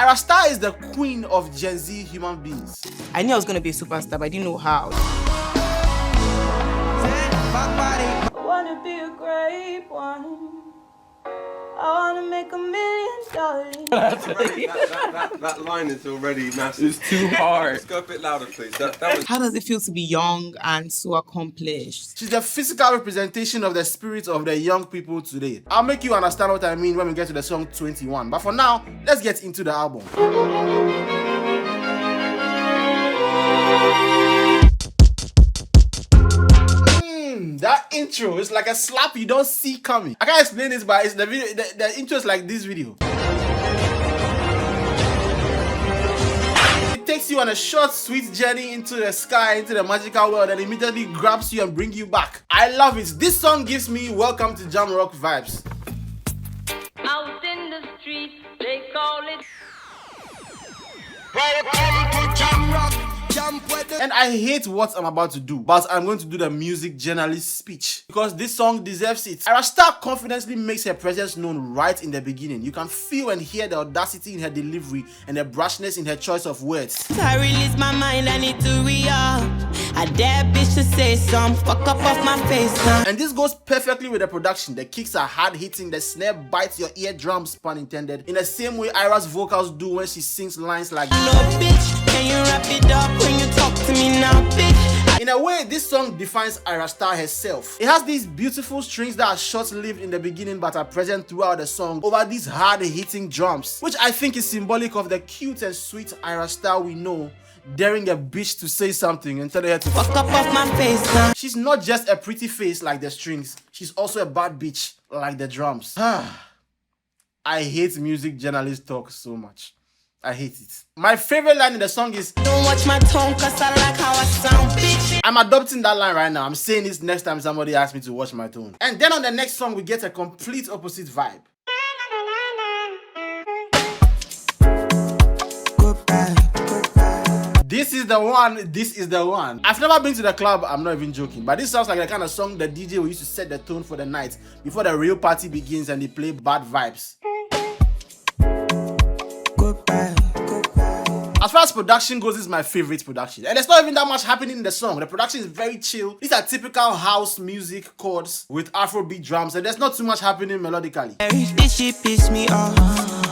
Ayra Starr is the queen of Gen Z human beings. I knew I was going to be a superstar, but I didn't know how. I wanna be a great one. I wanna make $1 million. that line is already massive. It's too hard. Let's go a bit louder, please. That was... How does it feel to be young and so accomplished? She's the physical representation of the spirit of the young people today. I'll make you understand what I mean when we get to the song 21. But for now, let's get into the album. That intro is like a slap you don't see coming. I can't explain this, but it's the video. The intro is like this video. It takes you on a short, sweet journey into the sky, into the magical world, and immediately grabs you and brings you back. I love it. This song gives me welcome to Jam Rock vibes. Out in the street, they call it. And I hate what I'm about to do, but I'm going to do the music journalist speech because this song deserves it. Ayra Starr confidently makes her presence known right in the beginning. You can feel and hear the audacity in her delivery and the brashness in her choice of words. I release my mind, I need to re-up. I dare bitch to say some, fuck up off my face, huh? And this goes perfectly with the production. The kicks are hard hitting, the snare bites your eardrums, pun intended, in the same way Ayra's vocals do when she sings lines like no bitch, can you wrap it up when you talk to me now, bitch? In a way, this song defines Ayra Starr herself. It has these beautiful strings that are short-lived in the beginning but are present throughout the song over these hard-hitting drums, which I think is symbolic of the cute and sweet Ayra Starr we know, daring a bitch to say something and telling her to fuck up off my face, huh? She's not just a pretty face like the strings, she's also a bad bitch like the drums. I hate music journalist talk so much. I hate it. My favorite line in the song is, don't watch my tone cause I like how I sound, bitch. I'm adopting that line right now. I'm saying this next time somebody asks me to watch my tone. And then on the next song, we get a complete opposite vibe. This is the one, this is the one. I've never been to the club, I'm not even joking, but this sounds like the kind of song the DJ will use to set the tone for the night before the real party begins and they play bad vibes. As far as production goes, this is my favorite production. And there's not even that much happening in the song. The production is very chill. These are typical house music chords with afrobeat drums, and there's not too much happening melodically. This shit piss me off.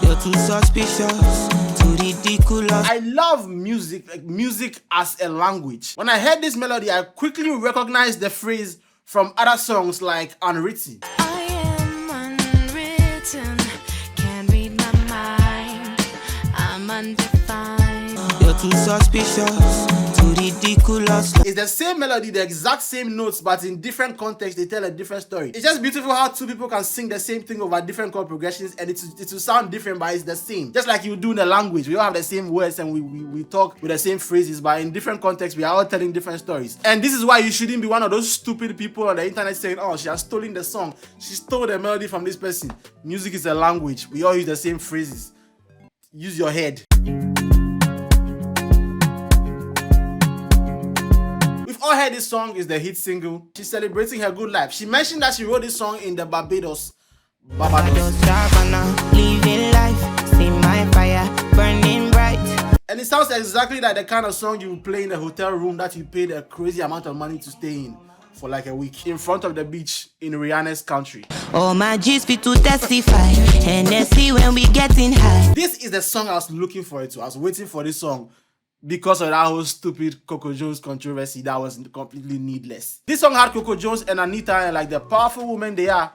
You're too suspicious, too ridiculous. I love music, like music as a language. When I heard this melody, I quickly recognized the phrase from other songs like Unwritten. I am unwritten, can't read my mind, I'm undefined. You're too suspicious, too ridiculous. It's the same melody, the exact same notes, but in different contexts, they tell a different story. It's just beautiful how two people can sing the same thing over different chord progressions and it will sound different, but it's the same. Just like you do in the language, we all have the same words and we talk with the same phrases, but in different contexts, we are all telling different stories. And this is why you shouldn't be one of those stupid people on the internet saying, oh, she has stolen the song. She stole the melody from this person. Music is a language. We all use the same phrases. Use your head. All heard this song is the hit single. She's celebrating her good life. She mentioned that she wrote this song in the Barbados. Living life, see my fire burning bright. And it sounds exactly like the kind of song you would play in a hotel room that you paid a crazy amount of money to stay in for like a week in front of the beach in Rihanna's country. Oh my G's fit to testify, and let's see when we getting high. This is the song I was looking for it to. I was waiting for this song because of that whole stupid Coco Jones controversy that was completely needless. This song had Coco Jones and Anitta, and like the powerful women they are,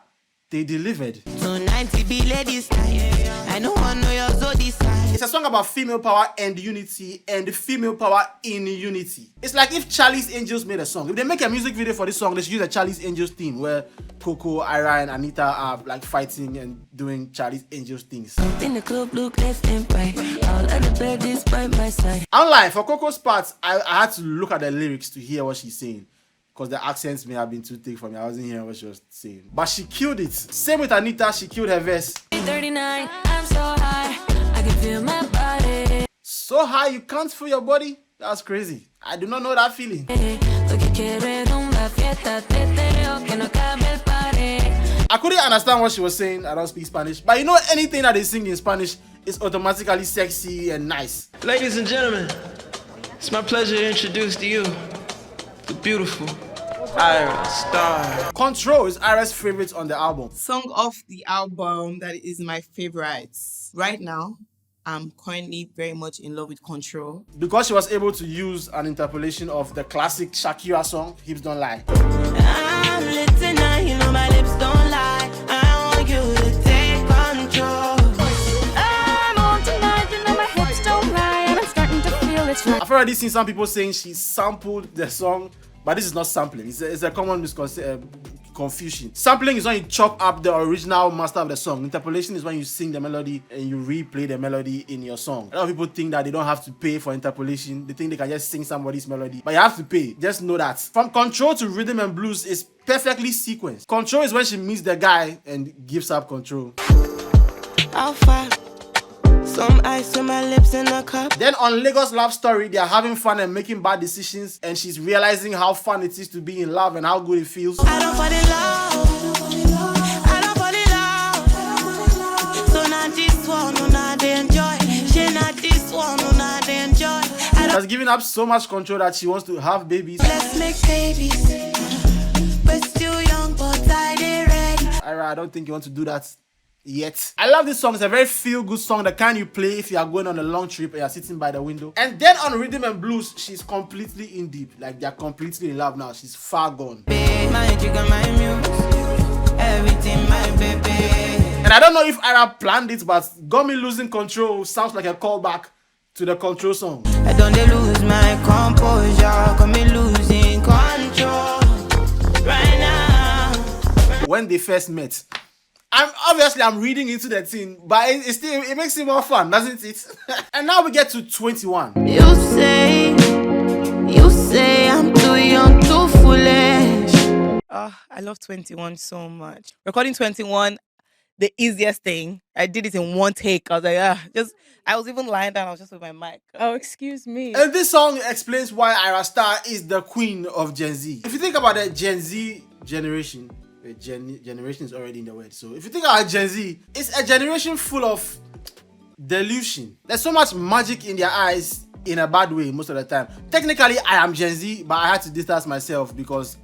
they delivered. Tonight be ladies night. I know I know your zodiac. It's a song about female power and unity and female power in unity. It's like if Charlie's Angels made a song. If they make a music video for this song, they should use a Charlie's Angels theme where Coco, Ayra, and Anitta are like fighting and doing Charlie's Angels things. In the club, look left and right. All of the baddies by my side. Unlike for Coco's parts, I had to look at the lyrics to hear what she's saying, because the accents may have been too thick for me. I wasn't hearing what she was saying. But she killed it. Same with Anitta, she killed her verse. 39, I'm so high, I can feel my body. So high you can't feel your body? That's crazy. I do not know that feeling. I couldn't understand what she was saying. I don't speak Spanish. But you know, anything that they sing in Spanish is automatically sexy and nice. Ladies and gentlemen, it's my pleasure to introduce to you the beautiful Ayra Starr. Control is Ayra's favorite on the album. Song off the album that is my favorite. Right now, I'm currently very much in love with Control. Because she was able to use an interpolation of the classic Shakira song, Hips Don't Lie. I'm lit tonight, you know my lips don't lie. I want you to take control. I'm on tonight, you know my hips don't lie, and I'm starting to feel it's right. I've already seen some people saying she sampled the song, but this is not sampling. It's a common confusion. Sampling is when you chop up the original master of the song. Interpolation is when you sing the melody and you replay the melody in your song. A lot of people think that they don't have to pay for interpolation. They think they can just sing somebody's melody, but you have to pay. Just know that. From Control to Rhythm and Blues is perfectly sequenced. Control is when she meets the guy and gives up control. Alpha, some ice on my lips in a cup. Then on Lagos Love Story, they are having fun and making bad decisions, and she's realizing how fun it is to be in love and how good it feels. I don't fall in love. I don't fall in love. So not this one, no, not they enjoy. She not this one, no, not they enjoy. She has given up so much control that she wants to have babies. Let's make babies. We're still young, but I ain't ready. Ayra, I don't think you want to do that yet. I love this song. It's a very feel-good song, the kind you play if you are going on a long trip and you're sitting by the window. And then on Rhythm and Blues, she's completely in deep. Like, they're completely in love now. She's far gone. My jigger, my muse, everything, my baby. And I don't know if Ayra planned it, but Got Me Losing Control sounds like a callback to the Control song. I don't lose my composure, got me losing control right now. When they first met, I'm reading into the thing, but it makes it more fun, doesn't it? And now we get to 21. You say I'm too young, too foolish. Oh, I love 21 so much. Recording 21, the easiest thing. I did it in one take. I was like, I was even lying down. I was just with my mic. Oh, excuse me. And this song explains why Ayra Starr is the queen of Gen Z. If you think about the Gen Z generation, generation is already in the word. So if you think about Gen Z, it's a generation full of delusion. There's so much magic in their eyes in a bad way most of the time. Technically, I am Gen Z, but I had to distance myself because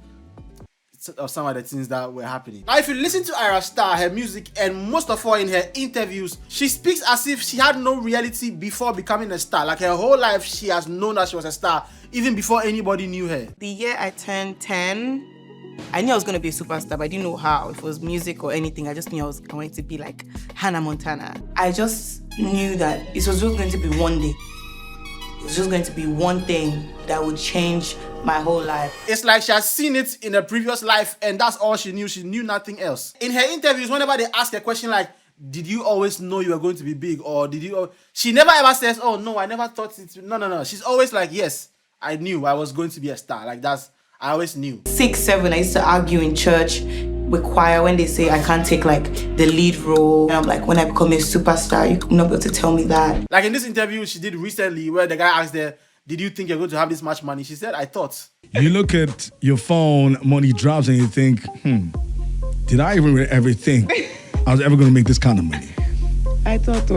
of some of the things that were happening. Now, if you listen to Ayra Starr, her music, and most of all in her interviews, she speaks as if she had no reality before becoming a star. Like her whole life, she has known that she was a star, even before anybody knew her. The year I turned 10, I knew I was going to be a superstar, but I didn't know how. If it was music or anything, I just knew I was going to be like Hannah Montana. I just knew that it was just going to be one day. It was just going to be one thing that would change my whole life. It's like she has seen it in a previous life and that's all she knew. She knew nothing else. In her interviews, whenever they ask a question like, did you always know you were going to be big? Or did you... She never ever says, oh no, I never thought it... No. She's always like, yes, I knew I was going to be a star. Like I always knew. 6, 7, I used to argue in church with choir when they say I can't take like the lead role. And I'm like, when I become a superstar, you're not able to tell me that. Like in this interview she did recently where the guy asked her, did you think you're going to have this much money? She said, I thought. You look at your phone, money drops, and you think, did I even ever think I was ever going to make this kind of money? I thought it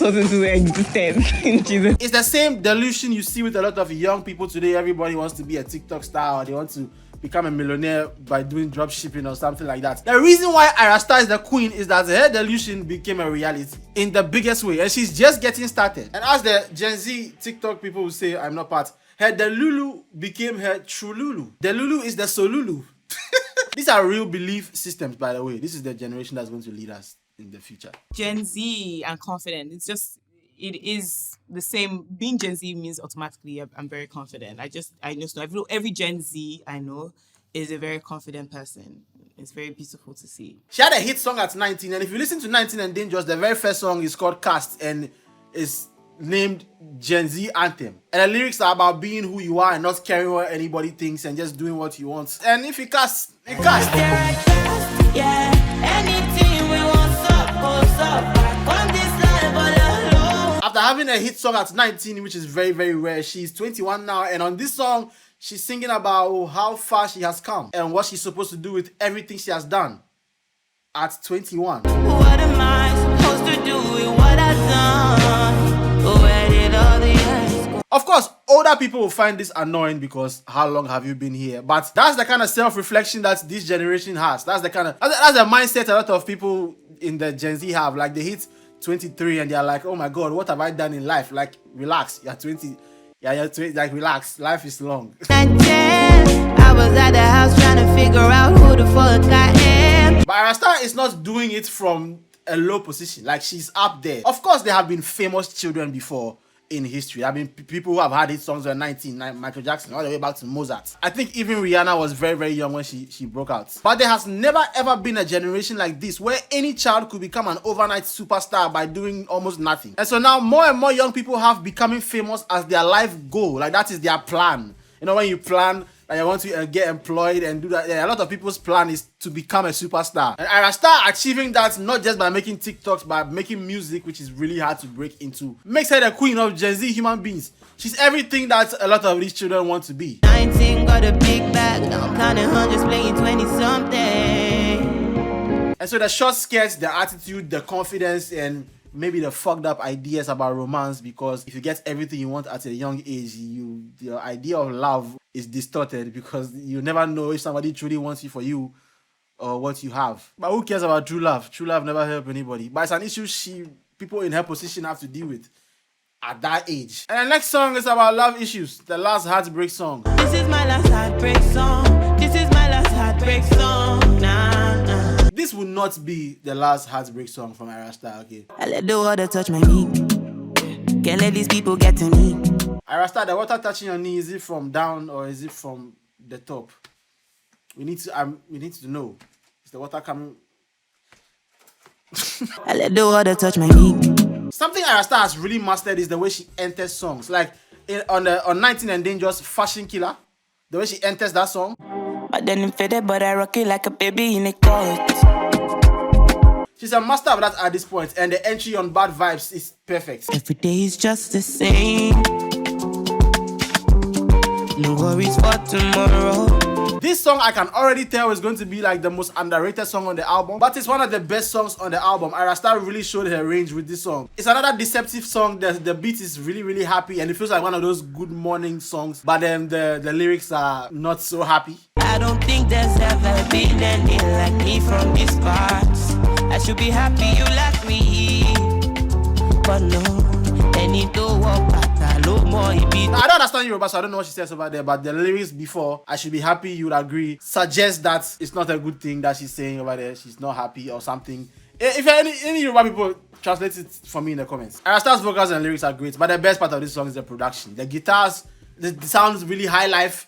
was existence. Jesus. It's the same delusion you see with a lot of young people today. Everybody wants to be a TikTok star or they want to become a millionaire by doing drop shipping or something like that. The reason why Ayra Starr is the queen is that her delusion became a reality in the biggest way, and she's just getting started. And as the Gen Z TikTok people will say, I'm not part, her Delulu became her true Lulu. Delulu is the Solulu. These are real belief systems, by the way. This is the generation that's going to lead us in the future. Gen Z and confident. It is the same. Being Gen Z means automatically I'm very confident. I know every Gen Z I know is a very confident person. It's very beautiful to see. She had a hit song at 19, and if you listen to 19 and Dangerous, the very first song is called Cast and is named Gen Z Anthem. And the lyrics are about being who you are and not caring what anybody thinks and just doing what you want. And if you cast, you cast. Yeah, anything we want, goes up. On this life all alone. After having a hit song at 19, which is very, very rare, she's 21 now, and on this song, she's singing about how far she has come and what she's supposed to do with everything she has done at 21. What am I supposed to do with what I've done? Where did all the years go? Of course, older people will find this annoying because how long have you been here? But that's the kind of self-reflection that this generation has. That's the mindset a lot of people in the Gen Z have. Like they hit 23 and they're like, oh my God, what have I done in life? Like, relax, you're 20. Yeah, you're 20, like, relax, life is long. I was at the house trying to figure out who the fuck I am. But Ayra Starr is not doing it from a low position. Like, she's up there. Of course, there have been famous children before in history. I mean, people who have had hit songs when 19, like Michael Jackson, all the way back to Mozart. I think even Rihanna was very, very young when she broke out. But there has never ever been a generation like this where any child could become an overnight superstar by doing almost nothing. And so now more and more young people have becoming famous as their life goal. Like that is their plan. You know, when you plan and you want to get employed and do that, yeah, a lot of people's plan is to become a superstar. And Ayra Starr achieving that not just by making TikToks, but making music, which is really hard to break into, makes her the queen of Gen Z human beings. She's everything that a lot of these children want to be. 19, got a big bag, now I'm counting hundreds, playing 20-something. And so the short skirts, the attitude, the confidence, and maybe the fucked up ideas about romance, because if you get everything you want at a young age, your idea of love is distorted because you never know if somebody truly wants you for you or what you have. But who cares about true love? True love never helps anybody. But it's an issue people in her position have to deal with at that age. And the next song is about love issues, the last heartbreak song. This is my last heartbreak song. This is my last heartbreak song. Nah, nah. This will not be the last heartbreak song from Ayra Starr, okay? I let the water touch my knee. Can't let these people get to me. Ayra Starr, the water touching your knee, is it from down or is it from the top? We need to know. Is the water coming? I let the water touch my knee. Something Ayra Starr has really mastered is the way she enters songs. Like on 19 and Dangerous, Fashion Killer, the way she enters that song. But then I'm faded, but I rock it like a baby in a coat. She's a master of that at this point, and the entry on Bad Vibes is perfect. Every day is just the same. No worries for tomorrow. This song I can already tell is going to be like the most underrated song on the album, but it's one of the best songs on the album. Ayra Starr really showed her range with this song. It's another deceptive song. The beat is really, really happy, and it feels like one of those good morning songs, but then the lyrics are not so happy. I don't think there's ever been any like me from these parts. I should be happy you like me, but no, they need to walk back a lot more. Now, I don't understand Yoruba, so I don't know what she says over there, but the lyrics before, I should be happy, you would agree, suggest that it's not a good thing that she's saying over there. She's not happy or something. If any Yoruba people, translate it for me in the comments. Ayra Starr's vocals and lyrics are great, but the best part of this song is the production. The guitars, the sounds really high life.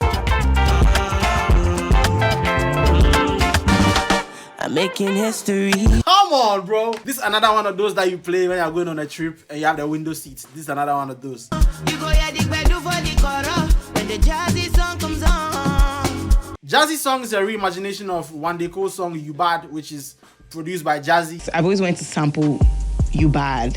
I'm making history. Come on, bro. This is another one of those that you play when you're going on a trip and you have the window seats. This is another one of those. You go hear the bedu for the chorus when the Jazzy song comes on. Jazzy song is a reimagination of One Day Cole's song You Bad, which is produced by Jazzy. I've always wanted to sample You Bad.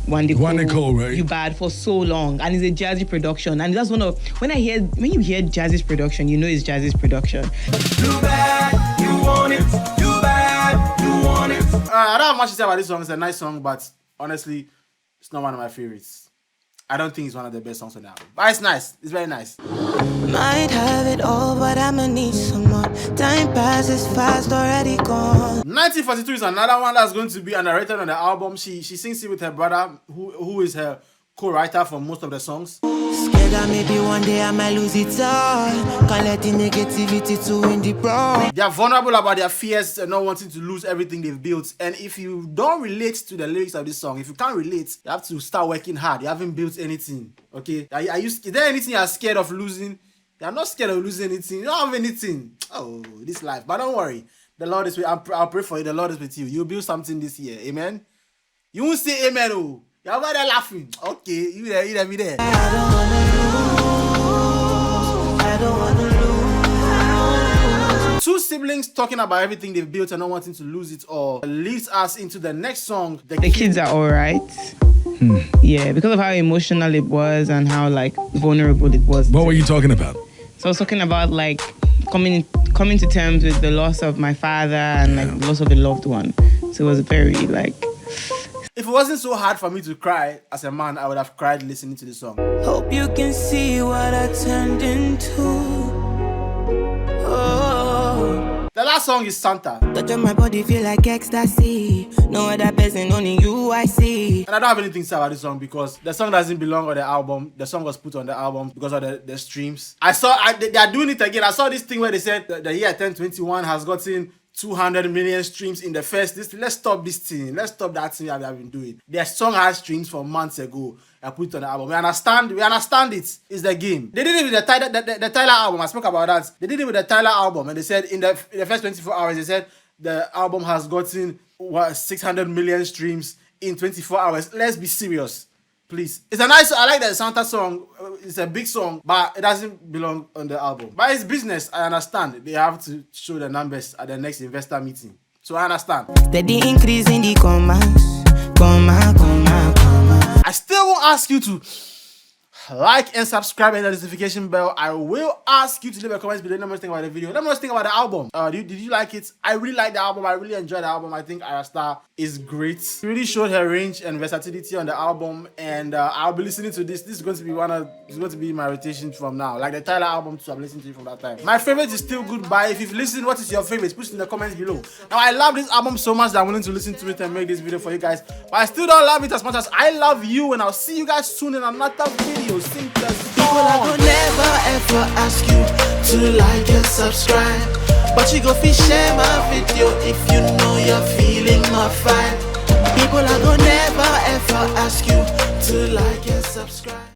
One Day Cool, right? You Bad for so long, and it's a Jazzy production, and that's one of when you hear Jazzy's production, you know it's Jazzy's production. You bad, you want it. You bad, you want it. I don't have much to say about this song. It's a nice song, but honestly, it's not one of my favorites. I don't think it's one of the best songs on the album, but it's nice. It's very nice. Might have it all, but I'ma need some more. Time passes fast, already gone. 1942 is another one that's going to be underrated on the album. She sings it with her brother, who is her co-writer for most of the songs. Scared that maybe one day I might lose it all. Can't let the negativity to win the brawl. They are vulnerable about their fears and not wanting to lose everything they've built. And if you don't relate to the lyrics of this song, if you can't relate, you have to start working hard. You haven't built anything, okay? Is there anything you're scared of losing? You're not scared of losing anything. You don't have anything. Oh, this life. But don't worry. The Lord is with you. I'll pray for you. The Lord is with you. You'll build something this year. Amen? You won't say amen, oh. You're over there laughing. Okay, you there, me there. I don't wanna lose. Two siblings talking about everything they've built and not wanting to lose it all leads us into the next song. The kids are alright. Yeah, because of how emotional it was and how like vulnerable it was. What were you talking about? So I was talking about like coming to terms with the loss of my father and like the loss of a loved one. So it was very like If it wasn't so hard for me to cry as a man, I would have cried listening to the song. Hope you can see what I turned into. Oh. The last song is Santa. Touch on my body, feel like ecstasy. No other person, only you I see. And I don't have anything to say about this song because the song doesn't belong on the album. The song was put on the album because of the streams. They are doing it again. I saw this thing where they said the year 1021 has gotten 200 million streams in the first. Let's stop this thing. Let's stop that thing that we have been doing. Their song has streams from months ago. I put it on the album. We understand it. It's the game. They did it with the Tyler album. I spoke about that. They did it with the Tyler album, and they said in the first 24 hours, they said the album has gotten 600 million streams in 24 hours. Let's be serious, please. It's a nice. I like the Santa song. It's a big song, but it doesn't belong on the album. But it's business. I understand. They have to show the numbers at the next investor meeting. So I understand. Steady increase in the commas. I still won't ask you to like and subscribe and the notification bell. I will ask you to leave a comment below. Let me know what you think about the video. Let me know what you think about the album. Did you like it? I really like the album. I really enjoyed the album. I think Ayra Starr is great. She really showed her range and versatility on the album, and I'll be listening to this. This is going to be my rotation from now. Like the Tyler album too, I'm listening to it from that time. My favorite is Still Goodbye. If you've listened, what is your favorite? Put it in the comments below. Now I love this album so much that I'm willing to listen to it and make this video for you guys. But I still don't love it as much as I love you, and I'll see you guys soon in another video. Sing the People I could never ever ask you to like and subscribe, but you go fish share my video if you know you're feeling my vibe. People I could never ever ask you to like and subscribe.